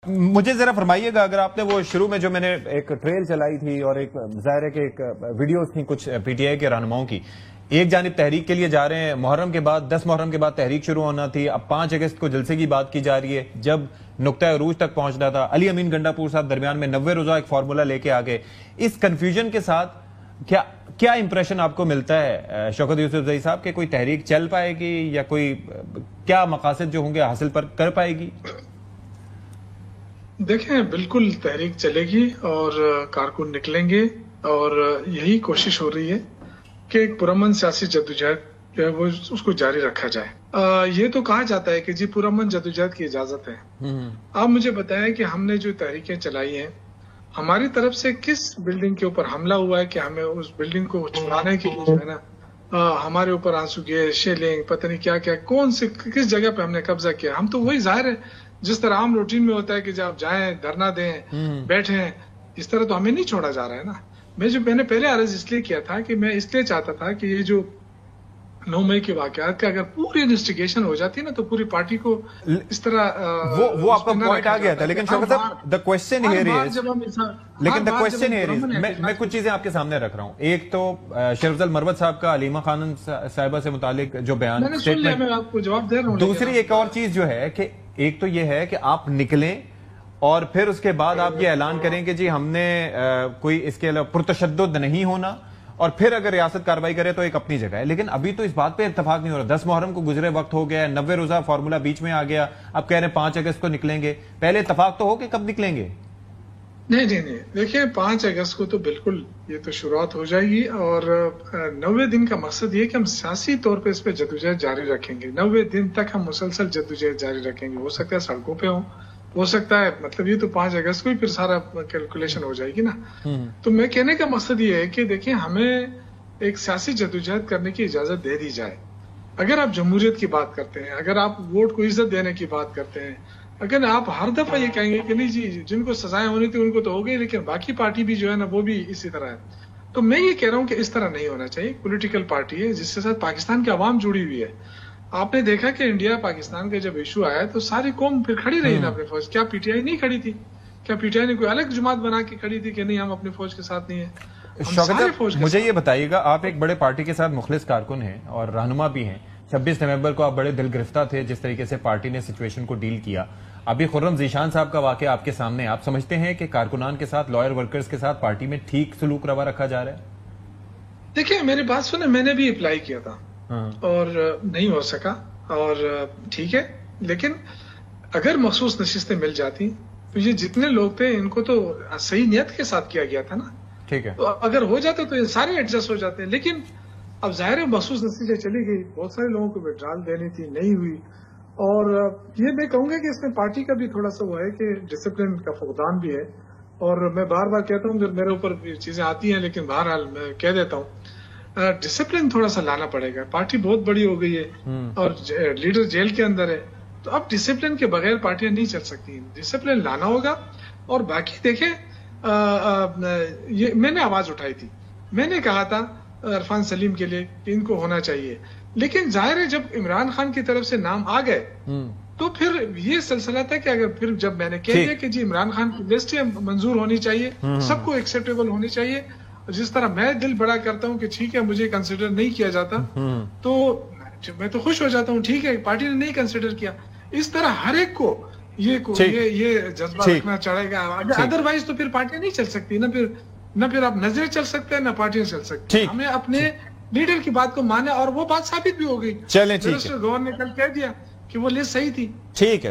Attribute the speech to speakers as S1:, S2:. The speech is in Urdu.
S1: مجھے ذرا فرمائیے گا، اگر آپ نے وہ شروع میں جو میں نے ایک ٹریل چلائی تھی اور ایک ظاہر ہے کہ ایک ویڈیوز تھیں کچھ پی ٹی آئی کے رہنماؤں کی، ایک جانب تحریک کے لیے جا رہے ہیں، محرم کے بعد 10 محرم کے بعد تحریک شروع ہونا تھی، اب 5 اگست کو جلسے کی بات کی جا رہی ہے، جب نقطہ عروج تک پہنچنا تھا علی امین گنڈا پور صاحب درمیان میں 90 روزہ ایک فارمولا لے کے آگے، اس کنفیوژن کے ساتھ کیا امپریشن آپ کو ملتا ہے شوکت یوسف زئی صاحب کہ کوئی تحریک چل پائے گی یا کوئی کیا مقاصد جو ہوں گے حاصل کر پائے گی؟
S2: دیکھیں، بالکل تحریک چلے گی اور کارکن نکلیں گے، اور یہی کوشش ہو رہی ہے کہ ایک پرامن سیاسی جدوجہد جو ہے وہ اس کو جاری رکھا جائے۔ یہ تو کہا جاتا ہے کہ جی پرامن جدوجہد کی اجازت ہے۔ آپ مجھے بتائیں کہ ہم نے جو تحریکیں چلائی ہیں، ہماری طرف سے کس بلڈنگ کے اوپر حملہ ہوا ہے کہ ہمیں اس بلڈنگ کو چھڑانے کے لیے جو ہے نا ہمارے اوپر آنسو گیس، شیلنگ، پتہ نہیں کیا کیا، کس جگہ پہ ہم نے قبضہ کیا؟ ہم تو وہی ظاہر ہے جس طرح عام روٹین میں ہوتا ہے کہ جب آپ جائیں، دھرنا دیں، بیٹھیں، اس طرح تو ہمیں نہیں چھوڑا جا رہا ہے نا۔ میں نے پہلے عرض اس لیے کیا تھا کہ میں اس لیے چاہتا تھا کہ یہ جو 9 مئی کے واقعات کا اگر پوری انویسٹیگیشن ہو جاتی نا تو پوری پارٹی کو اس طرح
S1: وہ آپ کا پوائنٹ آ گیا تھا، لیکن شوکت صاحب the question here is میں کچھ چیزیں آپ کے سامنے رکھ رہا ہوں۔ ایک تو شریف افضل مروت صاحب کا علیمہ خانم صاحبہ سے متعلق جو بیان،
S2: میں آپ کو جواب دے رہا ہوں۔
S1: دوسری ایک اور چیز جو ہے کہ ایک تو یہ ہے کہ آپ نکلیں اور پھر اس کے بعد آپ یہ اعلان کریں کہ جی ہم نے کوئی اس کے علاوہ پرتشدد نہیں ہونا، اور پھر اگر ریاست کارروائی کرے تو ایک اپنی جگہ ہے، لیکن ابھی تو اس بات پہ اتفاق نہیں ہو رہا۔ 10 محرم کو گزرے وقت ہو گیا ہے، 90 روزہ فارمولا بیچ میں آ گیا، اب کہہ رہے ہیں 5 اگست کو نکلیں گے، پہلے اتفاق تو ہو کہ کب نکلیں گے؟
S2: نہیں، دیکھیں 5 اگست کو تو بالکل یہ تو شروعات ہو جائے گی، اور 90 دن کا مقصد یہ کہ ہم سیاسی طور پہ اس پہ جدوجہد جاری رکھیں گے۔ 90 دن تک ہم مسلسل جدوجہد جاری رکھیں گے، ہو سکتا ہے سڑکوں پہ ہوں، ہو سکتا ہے مطلب یہ تو 5 اگست کو ہی پھر سارا کیلکولیشن ہو جائے گی نا۔ تو میں کہنے کا مقصد یہ ہے کہ دیکھیں ہمیں ایک سیاسی جدوجہد کرنے کی اجازت دے دی جائے۔ اگر آپ جمہوریت کی بات کرتے ہیں، اگر آپ ووٹ کو عزت دینے کی بات کرتے ہیں، اگر آپ ہر دفعہ یہ کہیں گے کہ نہیں جی جن کو سزائیں ہونی تھی ان کو تو ہو گئی لیکن باقی پارٹی بھی جو ہے نا وہ بھی اسی طرح ہے، تو میں یہ کہہ رہا ہوں کہ اس طرح نہیں ہونا چاہیے۔ پولیٹیکل پارٹی ہے جس کے ساتھ پاکستان کی عوام جڑی ہوئی ہے۔ آپ نے دیکھا کہ انڈیا پاکستان کا جب ایشو آیا تو ساری قوم پھر کھڑی رہی نا اپنی فوج۔ کیا پی ٹی آئی نہیں کھڑی تھی؟ کیا پی ٹی آئی نے کوئی الگ جماعت بنا کے کھڑی تھی کہ نہیں ہم اپنی فوج کے ساتھ نہیں ہیں؟
S1: مجھے یہ بتائیے گا، آپ ایک بڑے پارٹی کے ساتھ مخلص کارکن ہیں اور رہنما بھی ہیں، 26 نومبر کو آپ بڑے دل گرفتہ تھے جس طریقے سے پارٹی نے سچویشن کو ڈیل کیا۔ ابھی خرم ذیشان صاحب کا واقعہ آپ کے سامنے، آپ سمجھتے ہیں کہ کارکنان کے ساتھ، لائر ورکرز کے ساتھ پارٹی میں ٹھیک سلوک روا رکھا جا رہا ہے؟
S2: دیکھیں میری بات سنیں، میں نے بھی اپلائی کیا تھا اور نہیں ہو سکا، اور ٹھیک ہے، لیکن اگر مخصوص نشستیں مل جاتی تو یہ جتنے لوگ تھے ان کو تو صحیح نیت کے ساتھ کیا گیا تھا نا، ٹھیک ہے، تو اگر ہو جاتا تو یہ سارے ایڈجسٹ ہو جاتے ہیں۔ لیکن اب ظاہر ہے مخصوص نشستیں چلی گئی، بہت سارے لوگوں کو وڈرال دینی تھی، نہیں ہوئی، اور یہ میں کہوں گا کہ اس میں پارٹی کا بھی تھوڑا سا وہ ہے کہ ڈسپلن کا فقدان بھی ہے، اور میں بار بار کہتا ہوں کہ میرے اوپر چیزیں آتی ہیں لیکن بہرحال میں کہہ دیتا ہوں ڈسپلن تھوڑا سا لانا پڑے گا۔ پارٹی بہت بڑی ہو گئی ہے اور لیڈر جیل کے اندر ہے، تو اب ڈسپلن کے بغیر پارٹیاں نہیں چل سکتی، ڈسپلن لانا ہوگا۔ اور باقی دیکھیں یہ میں نے آواز اٹھائی تھی، میں نے کہا تھا عرفان سلیم کے لیے کہ ان کو ہونا چاہیے، لیکن ظاہر ہے جب عمران خان کی طرف سے نام آ گئے تو پھر یہ سلسلہ تھا کہ اگر پھر جب میں نے کہہ دیا کہ جی عمران خان کی لسٹ منظور ہونی چاہیے، سب کو ایکسیپٹیبل ہونی چاہیے، جس طرح میں دل بڑا کرتا ہوں کہ ٹھیک ہے مجھے کنسیڈر نہیں کیا جاتا تو میں تو خوش ہو جاتا ہوں، ٹھیک ہے پارٹی نے نہیں کنسیڈر کیا، اس طرح ہر ایک کو یہ جذبہ رکھنا چاہے گا، ادروائز تو پھر پارٹیاں نہیں چل سکتی، نہ پھر آپ نظریں چل سکتے ہیں نہ پارٹیاں چل سکتی۔ ہمیں اپنے لیڈر کی بات کو مانا، اور وہ بات ثابت بھی ہو گئی، منسٹر گورنر نے کل کہہ دیا کہ وہ لسٹ صحیح تھی۔
S1: ٹھیک ہے۔